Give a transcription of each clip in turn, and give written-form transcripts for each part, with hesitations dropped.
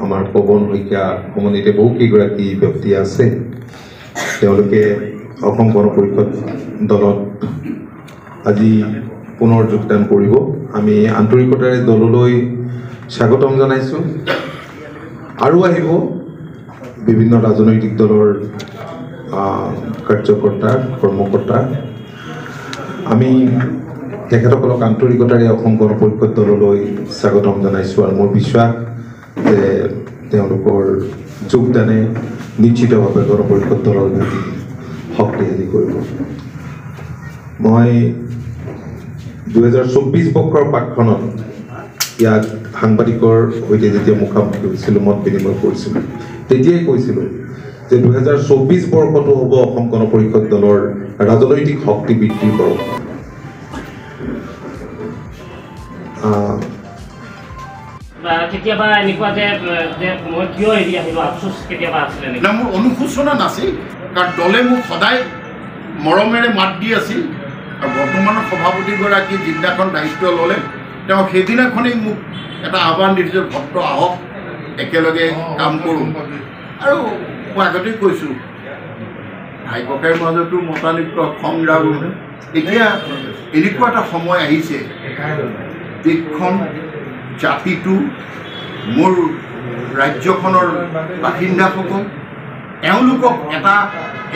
আমাৰ পৱন শইকীয়া সমন্বিতে বহুকেইগৰাকী ব্যক্তি আছে। তেওঁলোকে অসম গণ পৰিষদ দলত আজি পুনৰ যোগদান কৰিব। আমি আন্তৰিকতাৰে দললৈ স্বাগতম জনাইছোঁ। আৰু আহিব বিভিন্ন ৰাজনৈতিক দলৰ কাৰ্যকৰ্তা কৰ্মকৰ্তা। আমি তেখেতসকলক আন্তৰিকতাৰে অসম গণ পৰিষদ দললৈ স্বাগতম জনাইছোঁ আৰু মোৰ বিশ্বাস যে তেওঁলোকৰ যোগদানে নিশ্চিতভাৱে গণ পৰিষদ দলৰ ভেটি শক্তিশালী কৰিব। মই 2024 বৰ্ষৰ পাঠখনত ইয়াত সাংবাদিকৰ সৈতে যেতিয়া মুখামুখি হৈছিলোঁ, মত বিনিময় কৰিছিলোঁ, তেতিয়াই কৈছিলোঁ যে 2024 বৰ্ষটো হ'ব অসম গণ পৰিষদ দলৰ ৰাজনৈতিক শক্তি বৃদ্ধিৰ বৰ্ষ। কেতিয়াবা এনেকুৱা যে মই কিয় এৰি আহিলোঁ, আফচোচ কেতিয়াবা আছিলে নেকি? না, মোৰ অনুশোচনা নাছিল, কাৰণ দলে মোক সদায় মৰমেৰে মাত দি আছিল। আৰু বৰ্তমানৰ সভাপতিগৰাকী যিদিনাখন দায়িত্ব ল'লে, তেওঁ সেইদিনাখনেই মোক এটা আহ্বান দিছিল, ভক্ত আহক একেলগে কাম কৰোঁ। আৰু মই আগতেই কৈছোঁ, ভাই ককাইৰ মাজতো মতানৈক্য সংগ্ৰাম। এতিয়া এনেকুৱা এটা সময় আহিছে, দেশখন জাতিটো, মোৰ ৰাজ্যখনৰ বাসিন্দাসকল, এওঁলোকক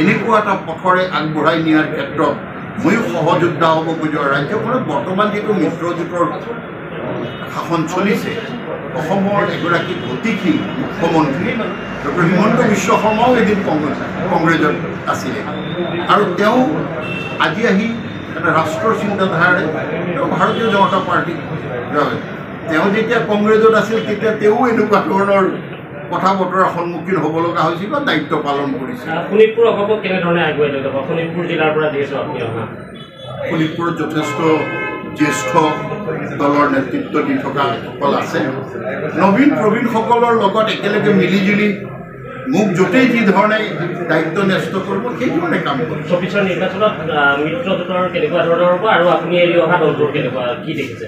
এনেকুৱা এটা পথৰে আগবঢ়াই নিয়াৰ ক্ষেত্ৰত ময়ো সহযোদ্ধা হ'ব খোজোঁ। ৰাজ্যখনত বৰ্তমান যিটো মিত্ৰজোঁটৰ শাসন চলিছে, অসমৰ এগৰাকী গতিশীল মুখ্যমন্ত্ৰী ডক্টৰ হিমন্ত বিশ্ব শৰ্মাও এদিন কংগ্ৰেছত আছিলে, আৰু তেওঁ আজি আহি এটা ৰাষ্ট্ৰৰ চিন্তাধাৰাৰে তেওঁ ভাৰতীয় জনতা পাৰ্টী, তেওঁ যেতিয়া কংগ্ৰেছত আছিল তেতিয়া তেওঁ এনেকুৱা ধৰণৰ কথা বতৰাৰ সন্মুখীন হ'ব লগা হৈছিল বা দায়িত্ব পালন কৰিছিল। শোণিতপুৰ অসমক কেনেধৰণে আগুৱাই লৈ যাব? শোণিতপুৰ জিলাৰ পৰা যিহেতু আপুনি অহা, শোণিতপুৰত যথেষ্ট জ্যেষ্ঠ দলৰ নেতৃত্ব দি থকাসকল আছে। নবীন প্ৰবীণসকলৰ লগত একেলগে মিলিজুলি মোক য'তেই যি ধৰণে দায়িত্ব ন্যস্ত কৰিব সেইধৰণে কাম কৰিম। 24ৰ নিৰ্বাচনত মিত্ৰজোঁটৰ কেনেকুৱা ধৰণৰ হ'ব আৰু আপুনি এৰি অহা দলটোৰ কেনেকুৱা, কি দেখিছে?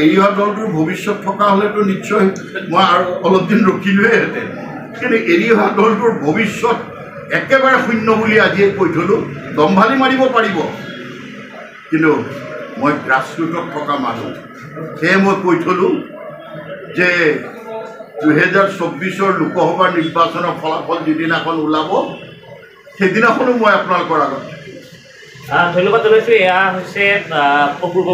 এৰি অহা দলটোৰ ভৱিষ্যত থকা হ'লেতো নিশ্চয় মই আৰু অলপ দিন ৰখিলোহেঁতেন, কিন্তু এৰি অহা দলটোৰ ভৱিষ্যত একেবাৰে শূন্য বুলি আজিয়ে কৈ থলোঁ। দম্ভালি মাৰিব পাৰিব, কিন্তু মই গ্ৰাছৰুটত থকা মানুহ, সেয়ে মই কৈ থলোঁ যে 2024 লোকসভাৰ নিৰ্বাচনৰ ফলাফল যিদিনাখন ওলাব, সেইদিনাখনো মই আপোনালোকৰ আগত ধন্যবাদ জনাইছোঁ। এয়া হৈছে অপূৰ্ব